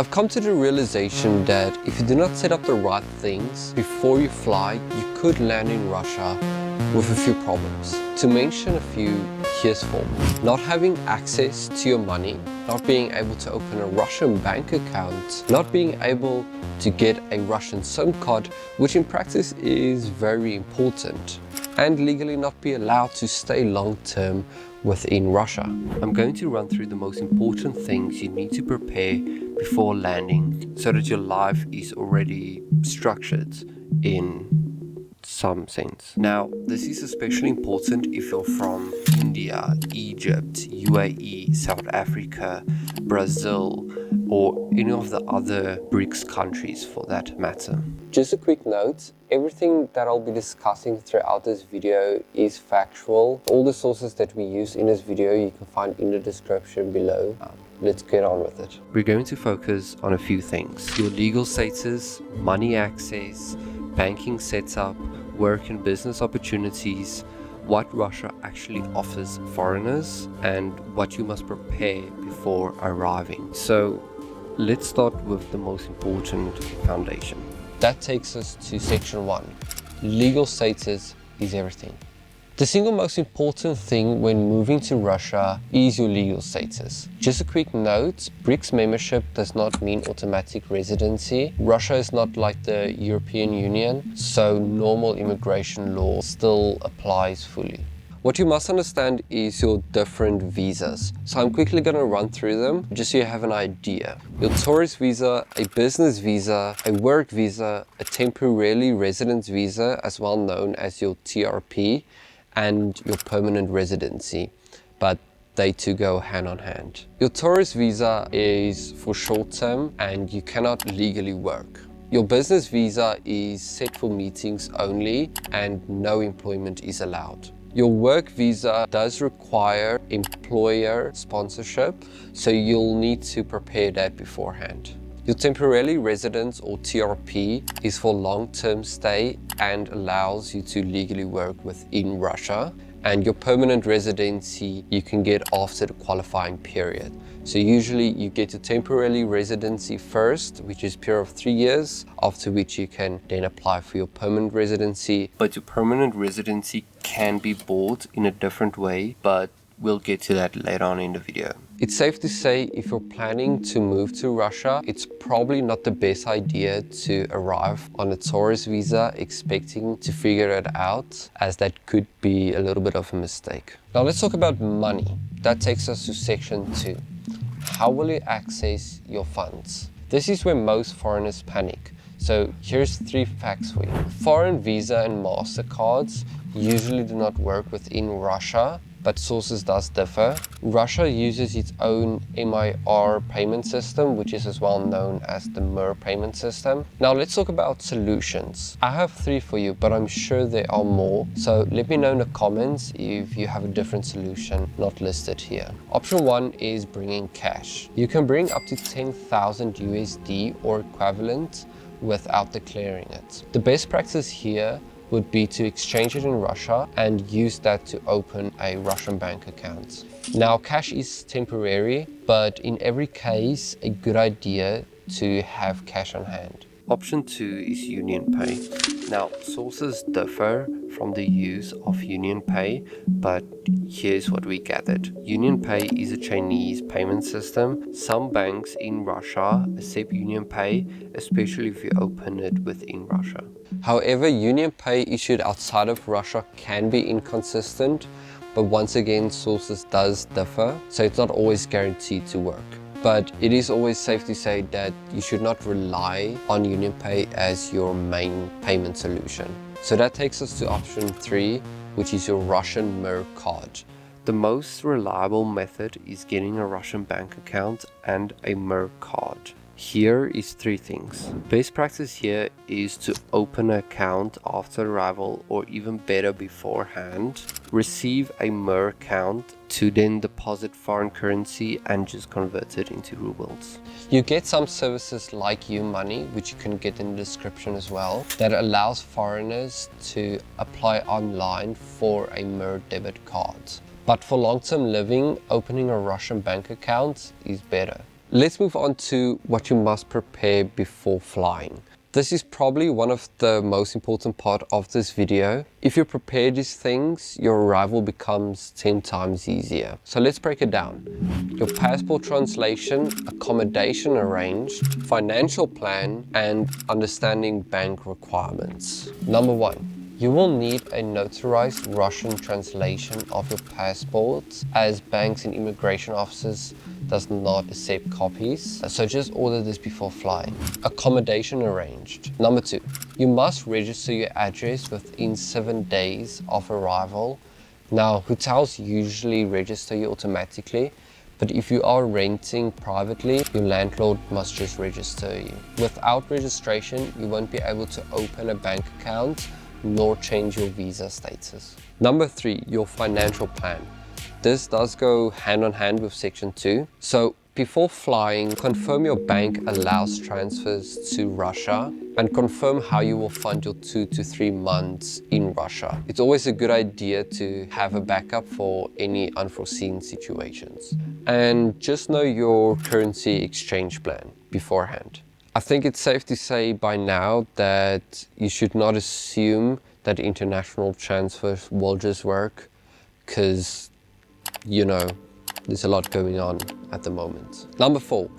I've come to the realization that if you do not set up the right things before you fly, you could land in Russia with a few problems. To mention a few, here's four. Not having access to your money, not being able to open a Russian bank account, not being able to get a Russian SIM card, which in practice is very important, and legally not be allowed to stay long-term within Russia. I'm going to run through the most important things you need to prepare before landing so that your life is already structured in some sense. Now, this is especially important if you're from India, Egypt, UAE, South Africa, Brazil, or any of the other BRICS countries for that matter. Just a quick note, everything that I'll be discussing throughout this video is factual. All the sources that we use in this video you can find in the description below. Let's get on with it. We're going to focus on a few things: your legal status, money access, banking setup, work and business opportunities, what Russia actually offers foreigners, and what you must prepare before arriving. So let's start with the most important foundation. That takes us to section 1. Legal status is everything. The single most important thing when moving to Russia is your legal status. Just a quick note, BRICS membership does not mean automatic residency. Russia is not like the European Union, so normal immigration law still applies fully. What you must understand is your different visas. So I'm quickly going to run through them just so you have an idea. Your tourist visa, a business visa, a work visa, a temporary residence visa, as well known as your TRP, and your permanent residency, but they two go hand on hand. Your tourist visa is for short term and you cannot legally work. Your business visa is set for meetings only and no employment is allowed. Your work visa does require employer sponsorship, so you'll need to prepare that beforehand. Your temporary residence or TRP is for long-term stay and allows you to legally work within Russia. And your permanent residency you can get after the qualifying period. So usually you get your temporary residency first, which is a period of 3 years, after which you can then apply for your permanent residency. But your permanent residency can be bought in a different way, but we'll get to that later on in the video. It's safe to say if you're planning to move to Russia, it's probably not the best idea to arrive on a tourist visa expecting to figure it out, as that could be a little bit of a mistake. Now let's talk about money. That takes us to section 2. How will you access your funds? This is where most foreigners panic. So here's 3 facts for you. Foreign Visa and MasterCards usually do not work within Russia, but sources does differ. Russia uses its own MIR payment system, which is as well known as the MIR payment system. Now let's talk about solutions. I have 3 for you, but I'm sure there are more. So let me know in the comments if you have a different solution not listed here. Option 1 is bringing cash. You can bring up to 10,000 USD or equivalent without declaring it. The best practice here would be to exchange it in Russia and use that to open a Russian bank account. Now, cash is temporary, but in every case, a good idea to have cash on hand. Option 2 is Union Pay. Now, sources differ from the use of Union Pay, but here's what we gathered. Union Pay is a Chinese payment system. Some banks in Russia accept Union Pay, especially if you open it within Russia. However, Union Pay issued outside of Russia can be inconsistent, but once again, sources does differ, so it's not always guaranteed to work. But it is always safe to say that you should not rely on Union Pay as your main payment solution. So that takes us to option 3, which is your Russian MIR card. The most reliable method is getting a Russian bank account and a MIR card. Here is 3 things. Best practice here is to open an account after arrival, or even better beforehand. Receive a MIR account to then deposit foreign currency and just convert it into rubles. You get some services like Money, which you can get in the description as well, that allows foreigners to apply online for a MIR debit card. But for long-term living, opening a Russian bank account is better. Let's move on to what you must prepare before flying. This is probably one of the most important part of this video. If you prepare these things, your arrival becomes 10 times easier. So let's break it down. Your passport translation, accommodation arranged, financial plan, and understanding bank requirements. Number 1. You will need a notarized Russian translation of your passport, as banks and immigration offices does not accept copies, so just order this before flying. Accommodation arranged. Number 2, you must register your address within 7 days of arrival. Now, hotels usually register you automatically, but if you are renting privately, your landlord must just register you. Without registration, you won't be able to open a bank account nor change your visa status. Number 3, your financial plan. This does go hand in hand with section 2. So before flying, confirm your bank allows transfers to Russia and confirm how you will fund your 2 to 3 months in Russia. It's always a good idea to have a backup for any unforeseen situations. And just know your currency exchange plan beforehand. I think it's safe to say by now that you should not assume that international transfers will just work, because you know, there's a lot going on at the moment. Number 4,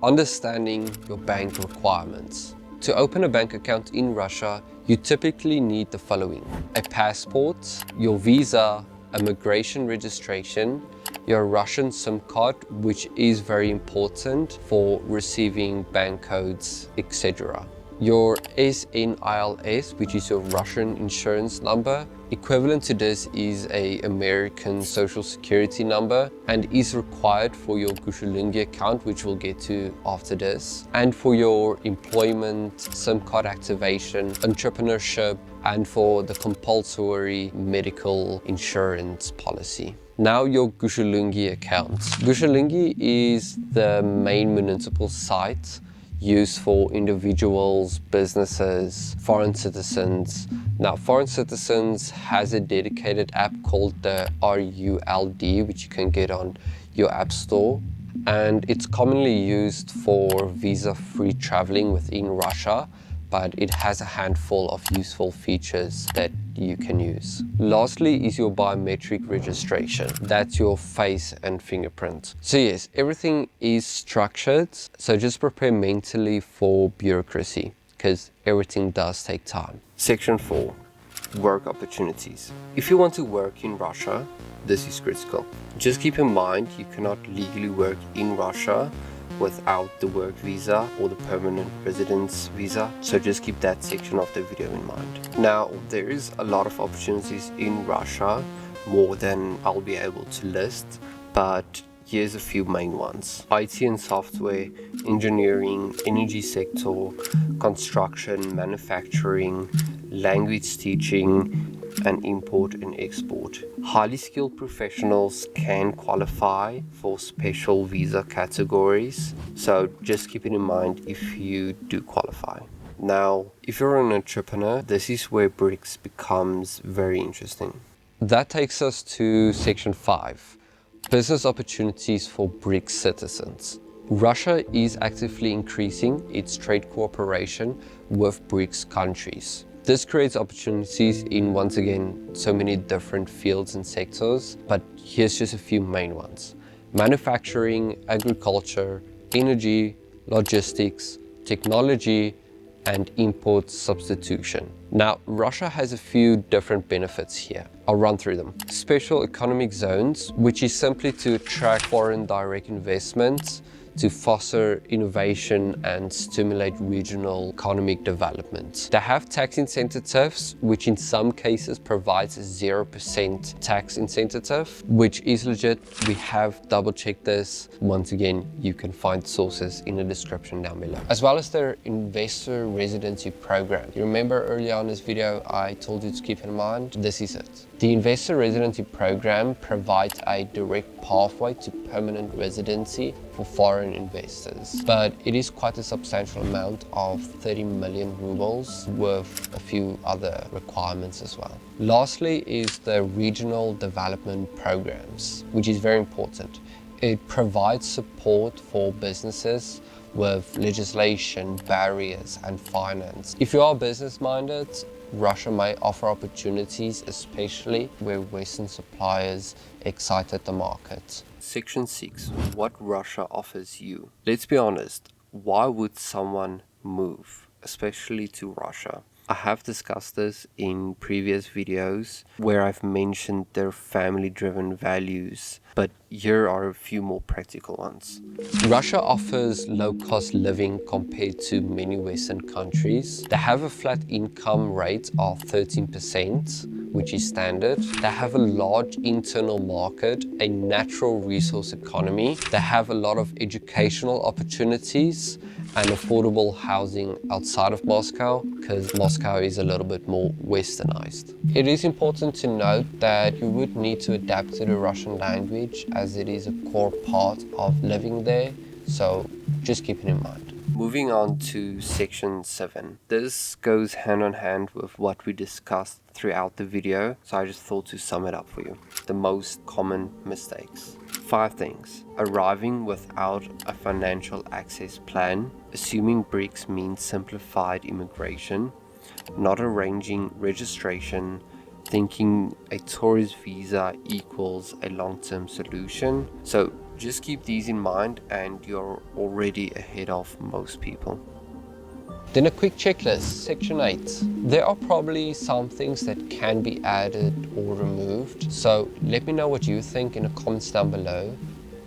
understanding your bank requirements. To open a bank account in Russia, you typically need the following: a passport, your visa, immigration registration, your Russian SIM card, which is very important for receiving bank codes, etc. Your SNILS, which is your Russian insurance number. Equivalent to this is an American social security number and is required for your Gushulungi account, which we'll get to after this, and for your employment, SIM card activation, entrepreneurship, and for the compulsory medical insurance policy. Now your Gushulungi account. Gushulungi is the main municipal site used for individuals, businesses, foreign citizens. Now, foreign citizens has a dedicated app called the RULD, which you can get on your app store. And it's commonly used for visa-free traveling within Russia, but it has a handful of useful features that you can use. Lastly is your biometric registration. That's your face and fingerprint. So yes, everything is structured, so just prepare mentally for bureaucracy, because everything does take time. Section 4, work opportunities. If you want to work in Russia, this is critical. Just keep in mind you cannot legally work in Russia without the work visa or the permanent residence visa, so just keep that section of the video in mind. Now, there is a lot of opportunities in Russia, more than I'll be able to list, but here's a few main ones: IT and software, engineering, energy sector, construction, manufacturing, language teaching, and import and export. Highly skilled professionals can qualify for special visa categories, so just keep it in mind if you do qualify. Now, if you're an entrepreneur, this is where BRICS becomes very interesting. That takes us to section 5, business opportunities for BRICS citizens. Russia is actively increasing its trade cooperation with BRICS countries. This creates opportunities in, once again, so many different fields and sectors, but here's just a few main ones: manufacturing, agriculture, energy, logistics, technology, and import substitution. Now, Russia has a few different benefits here. I'll run through them. Special economic zones, which is simply to attract foreign direct investments, to foster innovation and stimulate regional economic development. They have tax incentives, which in some cases provides a 0% tax incentive, which is legit. We have double checked this. Once again, you can find sources in the description down below. As well as their investor residency program. You remember earlier on this video, I told you to keep in mind, this is it. The investor residency program provides a direct pathway to permanent residency for foreign investors, but it is quite a substantial amount of 30 million rubles, with a few other requirements as well. Lastly is the regional development programs, which is very important. It provides support for businesses with legislation, barriers, and finance. If you are business-minded, Russia may offer opportunities, especially where Western suppliers excited the market. Section 6. What Russia offers you. Let's be honest, why would someone move, especially to Russia? I have discussed this in previous videos where I've mentioned their family-driven values, but here are a few more practical ones. Russia offers low-cost living compared to many Western countries. They have a flat income rate of 13%, which is standard. They have a large internal market, a natural resource economy. They have a lot of educational opportunities and affordable housing outside of Moscow, because Moscow is a little bit more westernized. It is important to note that you would need to adapt to the Russian language as it is a core part of living there, so just keep it in mind. Moving on to section 7. This goes hand in hand with what we discussed throughout the video, so I just thought to sum it up for you. The most common mistakes. 5 things. Arriving without a financial access plan, assuming BRICS means simplified immigration, not arranging registration, thinking a tourist visa equals a long-term solution. So just keep these in mind and you're already ahead of most people. Then a quick checklist, section 8. There are probably some things that can be added or removed, so let me know what you think in the comments down below,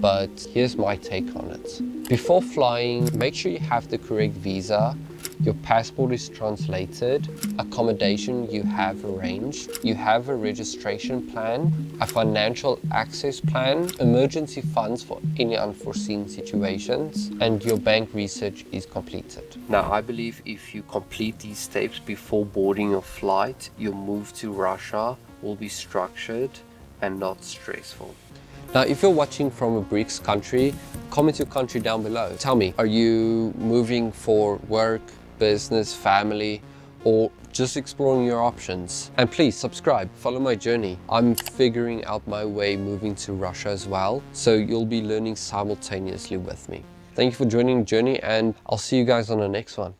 but here's my take on it. Before flying, make sure you have the correct visa, your passport is translated, accommodation you have arranged, you have a registration plan, a financial access plan, emergency funds for any unforeseen situations, and your bank research is completed. Now, I believe if you complete these steps before boarding your flight, your move to Russia will be structured and not stressful. Now, if you're watching from a BRICS country, comment your country down below. Tell me, are you moving for work, business, family, or just exploring your options? And please subscribe, follow my journey. I'm figuring out my way moving to Russia as well, so you'll be learning simultaneously with me. Thank you for joining the journey, and I'll see you guys on the next one.